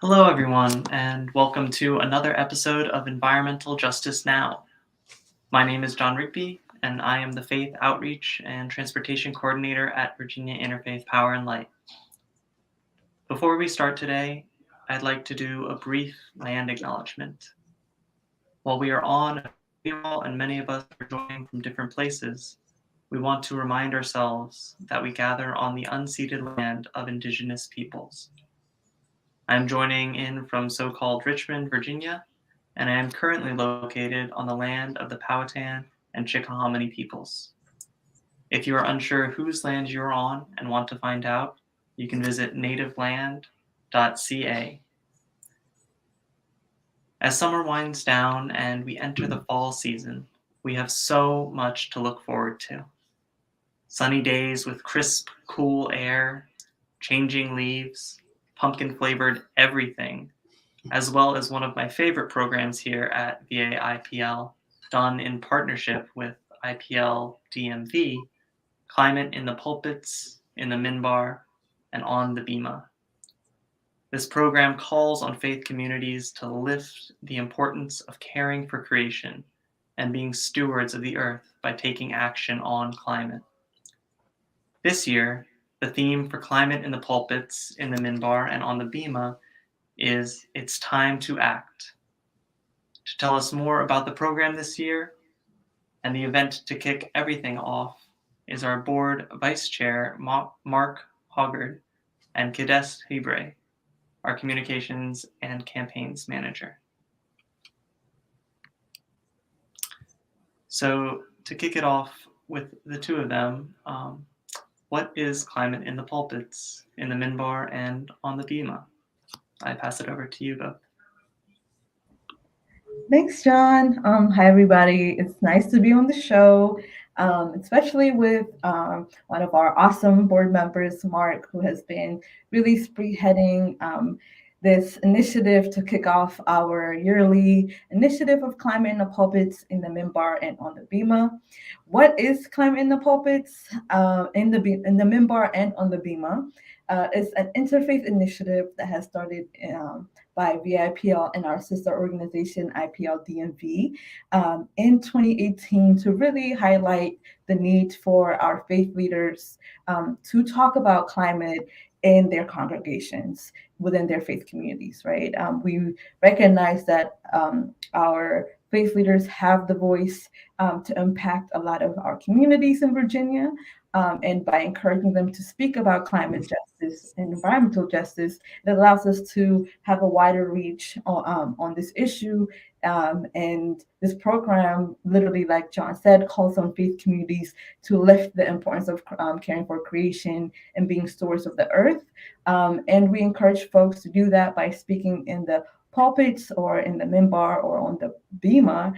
Hello, everyone, and welcome to another episode of Environmental Justice Now. My name is John Rigby, and I am the Faith Outreach and Transportation Coordinator at Virginia Interfaith Power and Light. Before we start today, I'd like to do a brief land acknowledgement. While we are on and many of us are joining from different places, we want to remind ourselves that we gather on the unceded land of Indigenous peoples. I'm joining in from so-called Richmond, Virginia, and I am currently located on the land of the Powhatan and Chickahominy peoples. If you are unsure whose land you're on and want to find out, you can visit nativeland.ca. As summer winds down and we enter the fall season, we have so much to look forward to. Sunny days with crisp, cool air, changing leaves, pumpkin-flavored everything, as well as one of my favorite programs here at VAIPL, done in partnership with IPL DMV, Climate in the Pulpits, in the Minbar, and on the Bimah. This program calls on faith communities to lift the importance of caring for creation and being stewards of the earth by taking action on climate. This year, the theme for Climate in the Pulpits, in the Minbar, and on the Bimah is It's Time to Act. To tell us more about the program this year and the event to kick everything off is our board vice chair, Mark Hoggard, and Kades Hebre, our communications and campaigns manager. So to kick it off with the two of them, what is Climate in the Pulpits, in the Minbar, and on the Bimah? I pass it over to you both. Thanks, John. Hi, everybody. It's nice to be on the show, especially with one of our awesome board members, Mark, who has been really spearheading this initiative to kick off our yearly initiative of Climate in the Pulpits in the Minbar and on the Bimah. What is Climate in the Pulpits in the Minbar and on the Bimah? It's an interfaith initiative that has started by VAIPL and our sister organization, IPL DMV, in 2018 to really highlight the need for our faith leaders to talk about climate in their congregations, within their faith communities, right? We recognize that our faith leaders have the voice to impact a lot of our communities in Virginia. And by encouraging them to speak about climate justice and environmental justice, it allows us to have a wider reach on this issue. And this program, literally, like John said, calls on faith communities to lift the importance of caring for creation and being stewards of the earth. And we encourage folks to do that by speaking in the pulpits or in the Minbar or on the Bimah,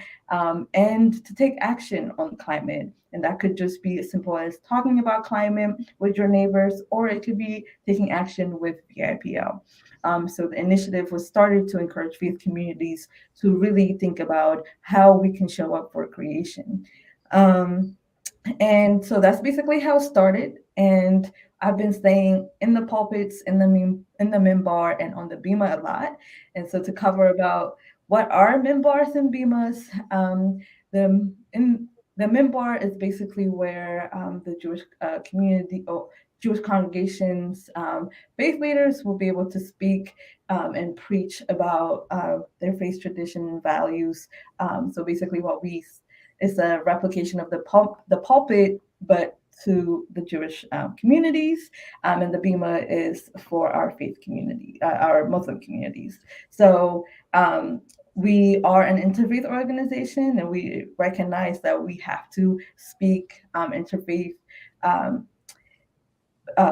and to take action on climate. And that could just be as simple as talking about climate with your neighbors, or it could be taking action with VIPL. So the initiative was started to encourage faith communities to really think about how we can show up for creation. And so that's basically how it started. And I've been staying in the pulpits, in the Minbar, and on the Bimah a lot. And so to cover about what are Minbars and Bimahs, the Minbar is basically where the Jewish community or Jewish congregations, faith leaders will be able to speak and preach about their faith tradition and values. So basically it's a replication of the pulpit, but to the Jewish communities, and the Bimah is for our faith community, our Muslim communities. So we are an interfaith organization, and we recognize that we have to speak interfaith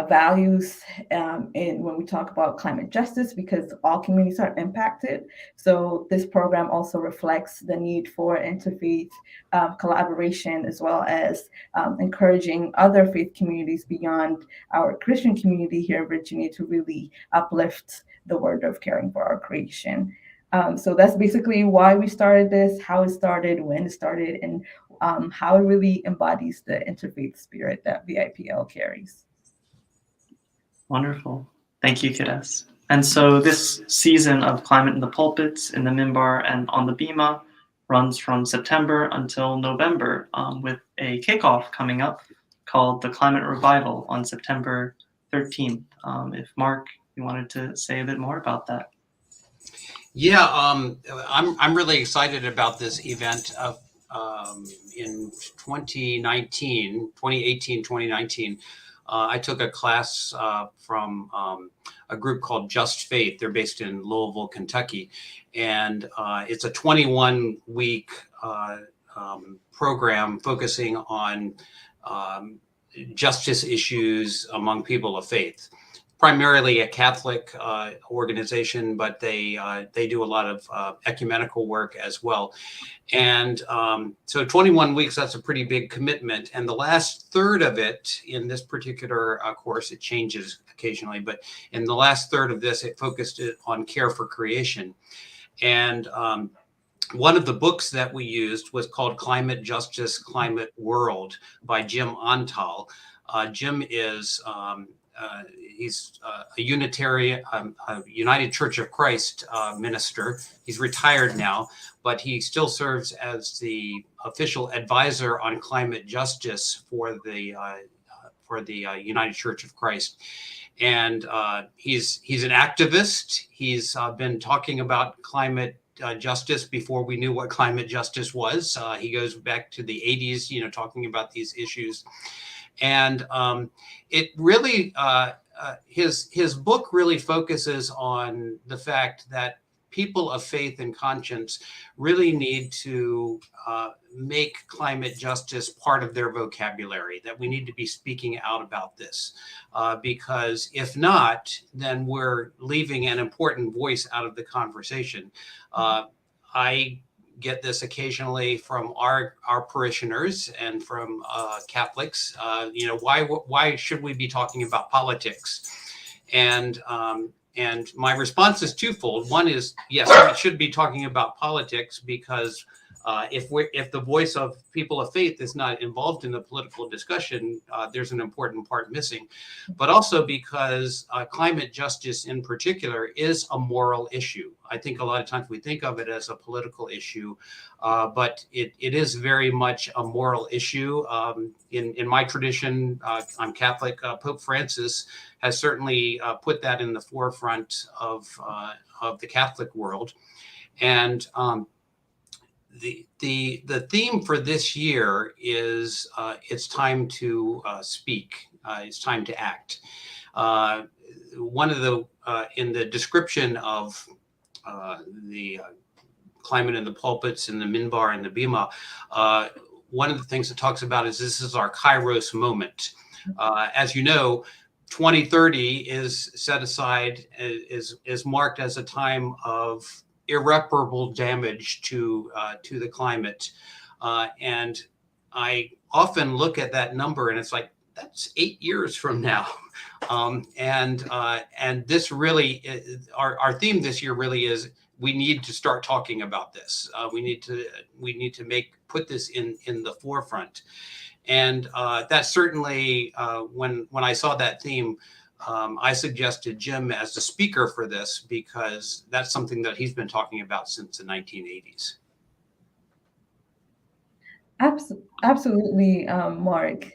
values in when we talk about climate justice, because all communities are impacted. So this program also reflects the need for interfaith collaboration, as well as encouraging other faith communities beyond our Christian community here in Virginia to really uplift the word of caring for our creation. So that's basically why we started this, how it started, when it started, and how it really embodies the interfaith spirit that VIPL carries. Wonderful. Thank you, Kades. And so this season of Climate in the Pulpits, in the Minbar, and on the Bimah runs from September until November, with a kickoff coming up called the Climate Revival on September 13th. If Mark, you wanted to say a bit more about that. Yeah, I'm really excited about this event in 2018, 2019. I took a class from a group called Just Faith. They're based in Louisville, Kentucky. And it's a 21-week program focusing on justice issues among people of faith. Primarily a Catholic organization, but they do a lot of ecumenical work as well. And so 21 weeks, that's a pretty big commitment. And the last third of it in this particular course, it changes occasionally, but in the last third of this, it focused on care for creation. And one of the books that we used was called Climate Justice, Climate World by Jim Antal. Jim is he's a Unitarian, a United Church of Christ minister. He's retired now, but he still serves as the official advisor on climate justice for the United Church of Christ. And he's an activist. He's been talking about climate justice before we knew what climate justice was. He goes back to the 80s, talking about these issues. And it really, his book really focuses on the fact that people of faith and conscience really need to make climate justice part of their vocabulary, that we need to be speaking out about this. Because if not, then we're leaving an important voice out of the conversation. I get this occasionally from our parishioners and from Catholics. Why should we be talking about politics? And my response is twofold. One is, yes, we should be talking about politics because if the voice of people of faith is not involved in the political discussion, there's an important part missing. But also because climate justice in particular is a moral issue. I think a lot of times we think of it as a political issue, but it is very much a moral issue. In my tradition, I'm Catholic. Pope Francis has certainly put that in the forefront of the Catholic world. And the theme for this year is it's time to speak. It's time to act. One of the in the description of the climate in the pulpits and the Minbar and the Bimah, one of the things it talks about is this is our Kairos moment. As you know, 2030 is set aside, is marked as a time of irreparable damage to the climate. And I often look at that number and it's like, that's 8 years from now. And this really, our theme this year really is, we need to start talking about this. We need to put this in the forefront. And that certainly, when I saw that theme, I suggested Jim as the speaker for this because that's something that he's been talking about since the 1980s. Absolutely, Mark.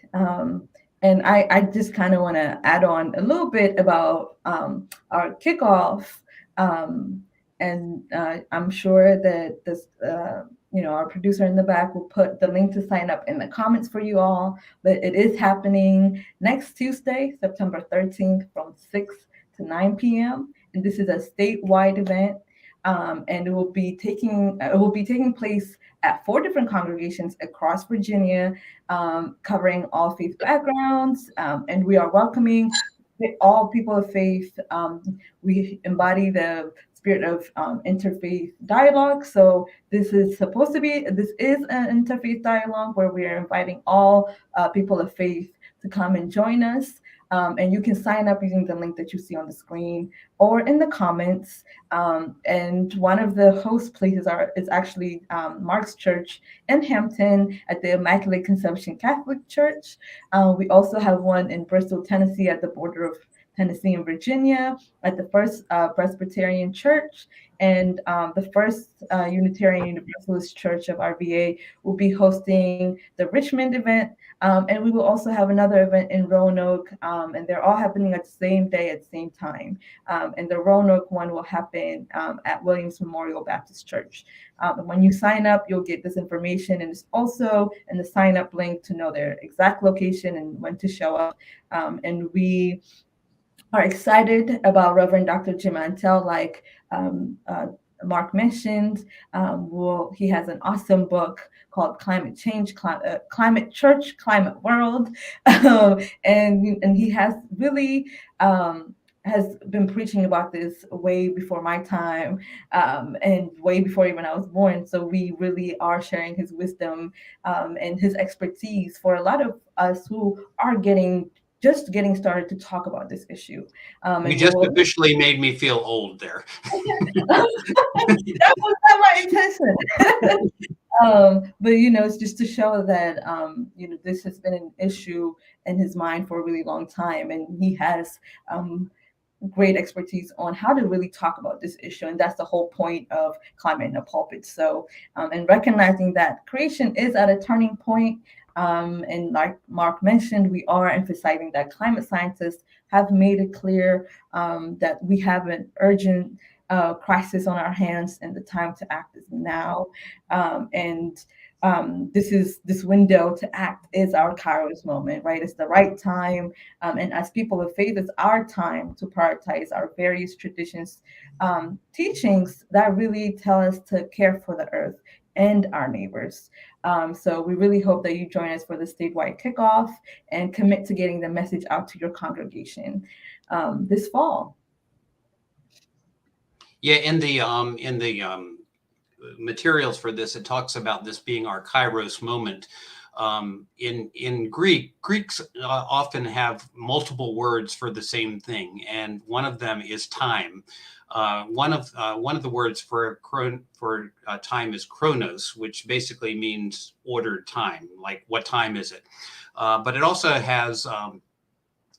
And I just kind of want to add on a little bit about our kickoff. And I'm sure that this, our producer in the back will put the link to sign up in the comments for you all. But it is happening next Tuesday, September 13th from 6 to 9 p.m. And this is a statewide event. And it will be taking place at 4 different congregations across Virginia, covering all faith backgrounds. And we are welcoming all people of faith. We embody the spirit of interfaith dialogue. So this is an interfaith dialogue where we are inviting all people of faith to come and join us. And you can sign up using the link that you see on the screen or in the comments. And one of the host places is actually Mark's church in Hampton at the Immaculate Conception Catholic Church. We also have one in Bristol, Tennessee at the border of Tennessee, and Virginia at the First Presbyterian Church. And the First Unitarian Universalist Church of RVA will be hosting the Richmond event. And we will also have another event in Roanoke, and they're all happening at the same day at the same time. And the Roanoke one will happen at Williams Memorial Baptist Church. And when you sign up, you'll get this information, and it's also in the sign up link to know their exact location and when to show up. And we are excited about Reverend Dr. Jim Antel, like Mark mentioned. He has an awesome book called Climate Change, Climate Church, Climate World. And he has really has been preaching about this way before my time, and way before even I was born. So we really are sharing his wisdom and his expertise for a lot of us who are just getting started to talk about this issue. You just officially made me feel old there. That was not my intention. But it's just to show that this has been an issue in his mind for a really long time, and he has great expertise on how to really talk about this issue. And that's the whole point of Climate in the Pulpit. So, and recognizing that creation is at a turning point. And like Mark mentioned, we are emphasizing that climate scientists have made it clear that we have an urgent crisis on our hands, and the time to act is now. This window to act is our Kairos moment, right? It's the right time. And as people of faith, it's our time to prioritize our various traditions, teachings that really tell us to care for the earth and our neighbors. So we really hope that you join us for the statewide kickoff and commit to getting the message out to your congregation this fall. Yeah, in the materials for this, it talks about this being our Kairos moment. In Greeks often have multiple words for the same thing, and one of them is time. One of the words for time is chronos, which basically means ordered time, like what time is it? But it also has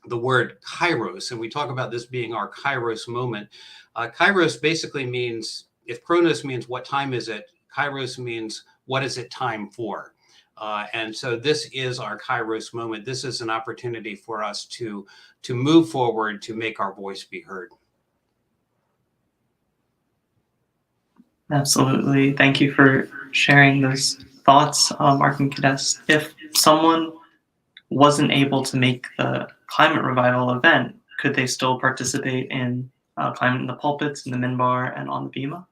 the word kairos, and we talk about this being our kairos moment. Kairos basically means, if chronos means what time is it, kairos means what is it time for? And so this is our kairos moment. This is an opportunity for us to move forward, to make our voice be heard. Absolutely. Thank you for sharing those thoughts, Mark and Kadesh. If someone wasn't able to make the Climate Revival event, could they still participate in Climate in the Pulpits, in the Minbar, and on the Bimah?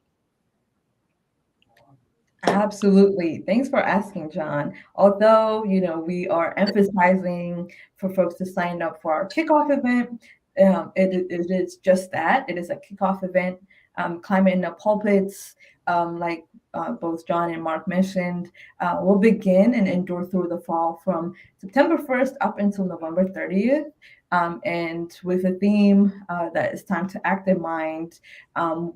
Absolutely. Thanks for asking, John. Although, we are emphasizing for folks to sign up for our kickoff event, it is just that. It is a kickoff event. Climate in the Pulpits, like both John and Mark mentioned, will begin and endure through the fall from September 1st up until November 30th. And with a theme that is time to act in mind,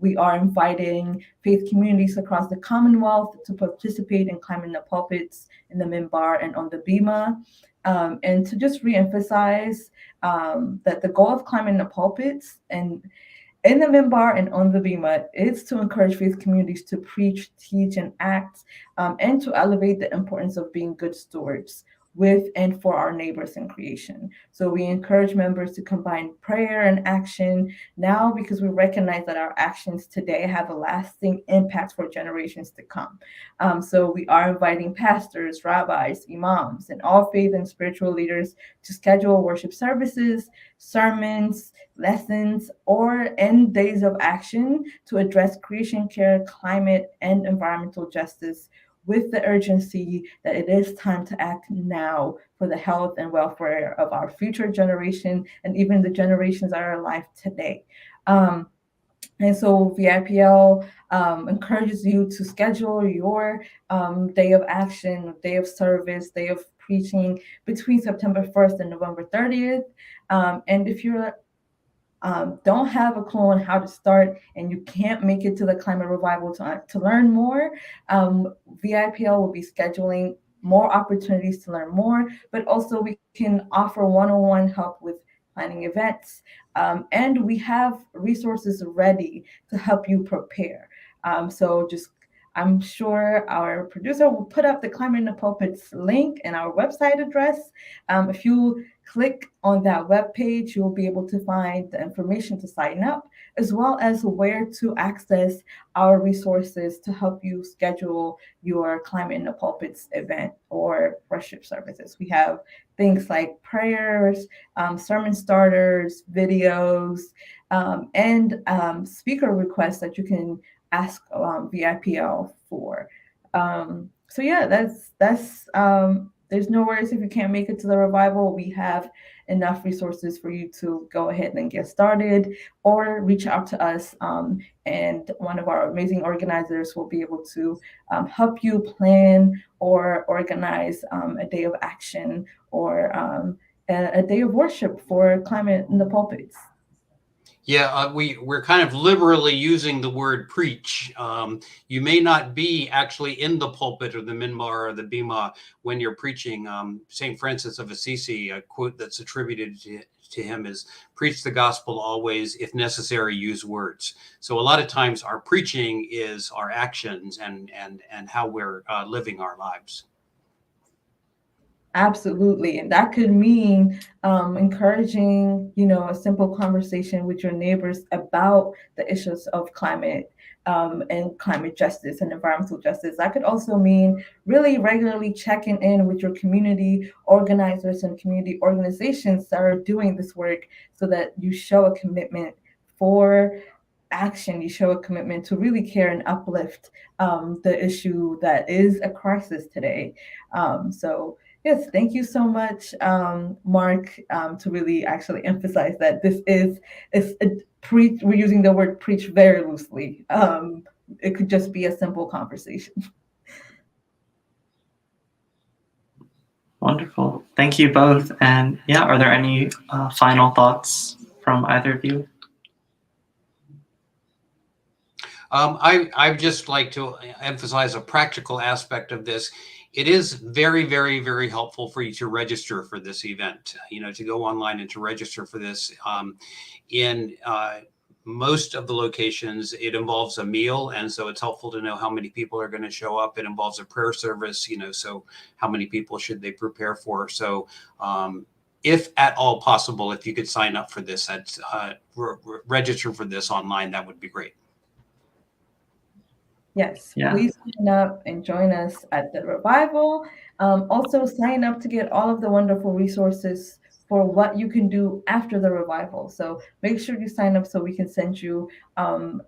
we are inviting faith communities across the Commonwealth to participate in Climate in the Pulpits, in the Minbar, and on the Bimah. And to just reemphasize that the goal of Climate in the Pulpits and in the Minbar and on the Bimah is to encourage faith communities to preach, teach, and act, and to elevate the importance of being good stewards with and for our neighbors in creation. So we encourage members to combine prayer and action now, because we recognize that our actions today have a lasting impact for generations to come. So we are inviting pastors, rabbis, imams, and all faith and spiritual leaders to schedule worship services, sermons, lessons, or end days of action to address creation care, climate, and environmental justice, with the urgency that it is time to act now for the health and welfare of our future generation and even the generations that are alive today. And so VAIPL encourages you to schedule your day of action, day of service, day of preaching between September 1st and November 30th. And if you're don't have a clue on how to start and you can't make it to the Climate Revival to learn more, VAIPL will be scheduling more opportunities to learn more, but also we can offer one-on-one help with planning events. And we have resources ready to help you prepare. I'm sure our producer will put up the Climate in the Pulpits link and our website address. If you click on that webpage, you'll be able to find the information to sign up, as well as where to access our resources to help you schedule your Climate in the Pulpits event or worship services. We have things like prayers, sermon starters, videos, and speaker requests that you can ask VIPL for. So yeah, that's there's no worries if you can't make it to the revival. We have enough resources for you to go ahead and get started, or reach out to us, and one of our amazing organizers will be able to help you plan or organize a day of action or a day of worship for Climate in the Pulpits. Yeah, we're kind of liberally using the word preach. You may not be actually in the pulpit or the Minbar or the Bimah when you're preaching. St. Francis of Assisi, a quote that's attributed to him is, "Preach the gospel always, if necessary, use words." So a lot of times our preaching is our actions and how we're living our lives. Absolutely. And that could mean encouraging, a simple conversation with your neighbors about the issues of climate and climate justice and environmental justice. That could also mean really regularly checking in with your community organizers and community organizations that are doing this work, so that you show a commitment for action. You show a commitment to really care and uplift the issue that is a crisis today. So yes, thank you so much, Mark, to really actually emphasize that this is a preach. We're using the word preach very loosely. It could just be a simple conversation. Wonderful. Thank you both. And yeah, are there any final thoughts from either of you? I'd just like to emphasize a practical aspect of this. It is very, very, very helpful for you to register for this event, to go online and to register for this. In most of the locations, it involves a meal. And so it's helpful to know how many people are going to show up. It involves a prayer service, so how many people should they prepare for? So if at all possible, if you could sign up for this, register for this online, that would be great. Yes, Yeah. Please sign up and join us at the revival. Also, sign up to get all of the wonderful resources for what you can do after the revival. So make sure you sign up so we can send you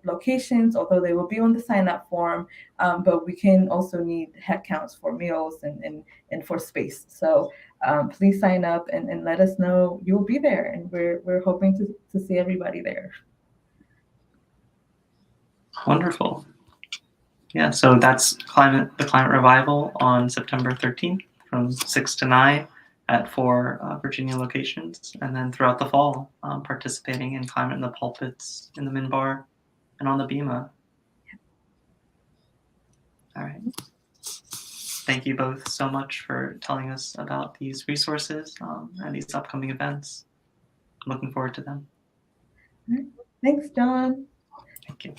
locations, although they will be on the sign up form. But we can also need head counts for meals and for space. So please sign up and let us know you'll be there. And we're hoping to see everybody there. Wonderful. Yeah, so that's the Climate Revival on September 13th from 6 to 9 at 4 Virginia locations, and then throughout the fall, participating in Climate in the Pulpits, in the Minbar, and on the Bimah. All right. Thank you both so much for telling us about these resources and these upcoming events. I'm looking forward to them. Thanks, John. Thank you.